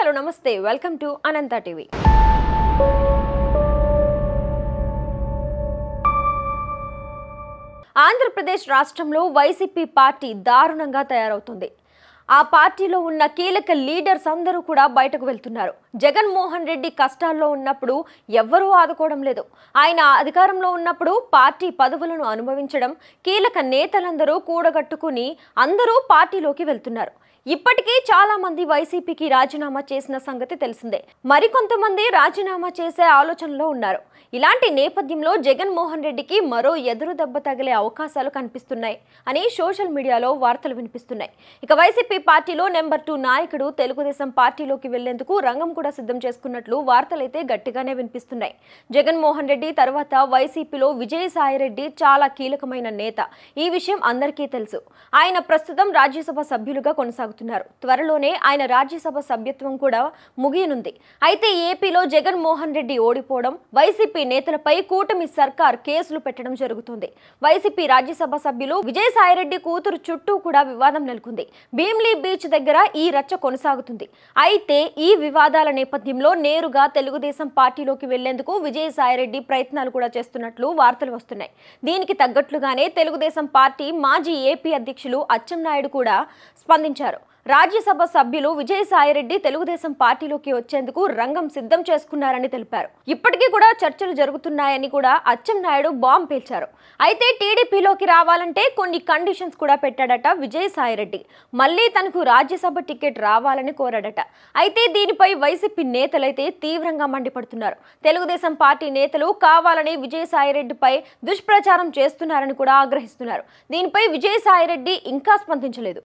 Hello నమస్తే welcome to Anantha TV. Andhra Pradesh రాష్ట్రంలో YCP party దారుణంగా తయారవుతుంది. ఆ పార్టీలో ఉన్న కీలక లీడర్స్ అందరూ కూడా బయటకు వెళ్తున్నారు. జగన్మోహన్ రెడ్డి కష్టాల్లో ఉన్నప్పుడు ఎవ్వరూ ఆదుకోవడం లేదు. ఆయన అధికారంలో ఉన్నప్పుడు పార్టీ పదవులను అనుభవించడం, కీలక నేతలందరూ కూడగట్టుకుని అందరూ పార్టీలోకి వెళ్తున్నారు. ఇప్పటికీ చాలా మంది వైసీపీకి రాజీనామా చేసిన సంగతి తెలిసిందే. మరికొంతమంది రాజీనామా చేసే ఆలోచనలో ఉన్నారు. ఇలాంటి నేపథ్యంలో జగన్మోహన్ రెడ్డికి మరో ఎదురు దెబ్బ తగిలే అవకాశాలు కనిపిస్తున్నాయి అని సోషల్ మీడియాలో వార్తలు వినిపిస్తున్నాయి. ఇక వైసీపీ పార్టీలో నెంబర్ 2 నాయకుడు తెలుగుదేశం పార్టీలోకి వెళ్లేందుకు రంగం కూడా సిద్ధం చేసుకున్నట్లు వార్తలైతే గట్టిగానే వినిపిస్తున్నాయి. జగన్మోహన్ రెడ్డి తర్వాత వైసీపీలో విజయసాయిరెడ్డి చాలా కీలకమైన నేత. ఈ విషయం అందరికీ తెలుసు. ఆయన ప్రస్తుతం రాజ్యసభ సభ్యులుగా కొనసాగుతున్నారు. త్వరలోనే ఆయన రాజ్యసభ సభ్యత్వం కూడా ముగియనుంది. అయితే ఏపీలో జగన్మోహన్ రెడ్డి ఓడిపోవడం, వైసీపీ నేతలపై కూటమి సర్కార్ కేసులు పెట్టడం జరుగుతుంది. వైసీపీ రాజ్యసభ సభ్యులు విజయసాయిరెడ్డి కూతురు చుట్టూ కూడా వివాదం నెలకొంది. భీమ్లీ బీచ్ దగ్గర ఈ రచ్చ కొనసాగుతుంది. అయితే ఈ వివాదాల నేపథ్యంలో నేరుగా తెలుగుదేశం పార్టీలోకి వెళ్లేందుకు విజయసాయిరెడ్డి ప్రయత్నాలు కూడా చేస్తున్నట్లు వార్తలు వస్తున్నాయి. దీనికి తగ్గట్లుగానే తెలుగుదేశం పార్టీ మాజీ ఏపీ అధ్యక్షులు అచ్చెన్నాయుడు కూడా స్పందించారు. రాజ్యసభ సభ్యులు విజయసాయిరెడ్డి తెలుగుదేశం పార్టీలోకి వచ్చేందుకు రంగం సిద్ధం చేసుకున్నారని తెలిపారు. ఇప్పటికీ కూడా చర్చలు జరుగుతున్నాయని కూడా అచ్చెన్నాయుడు బాంబు పేల్చారు. అయితే టీడీపీలోకి రావాలంటే కొన్ని కండిషన్స్ కూడా పెట్టాడట విజయసాయిరెడ్డి. మళ్లీ తనకు రాజ్యసభ టికెట్ రావాలని కోరాడట. అయితే దీనిపై వైసీపీ నేతలైతే తీవ్రంగా మండిపడుతున్నారు. తెలుగుదేశం పార్టీ నేతలు కావాలని విజయసాయిరెడ్డిపై దుష్ప్రచారం చేస్తున్నారని కూడా ఆగ్రహిస్తున్నారు. దీనిపై విజయసాయిరెడ్డి ఇంకా స్పందించలేదు.